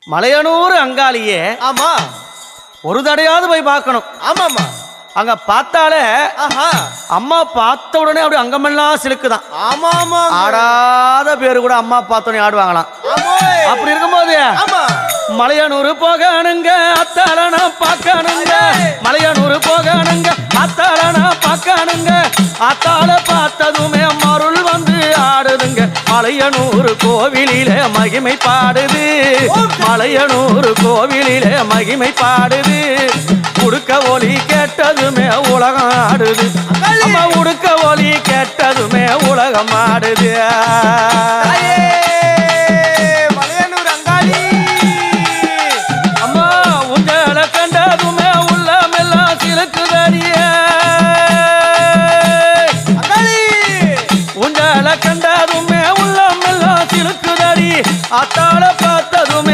மலையனூர் அங்காளியே ஆமா ஒரு தடையாவது போய் பார்க்கணும். ஆமாமா அங்க பார்த்தாலே அம்மா பார்த்த உடனே அப்படி அங்கமெல்லாம் சிலுக்குதான். ஆமா ஆமா ஆடாத பேரு கூட அம்மா பார்த்தோன்னே ஆடுவாங்களாம். அப்படி இருக்கும்போது மலையனூர் போகணுங்க அத்தாலனா பார்க்கணுங்க. மலையனூர் போகணுங்க அத்தாலனா பார்க்கணுங்க. அத்தால பார்த்ததுமே மருள் வந்து ஆடுதுங்க. மலையனூர் கோவிலிலே மகிமை பாடுது. மலையனூர் கோவிலிலே மகிமை பாடுது. உடுக்க ஒலி கேட்டதுமே உலகம் ஆடுது. அம்மா உடுக்க ஒலி கேட்டதுமே உலகம் ஆடுது.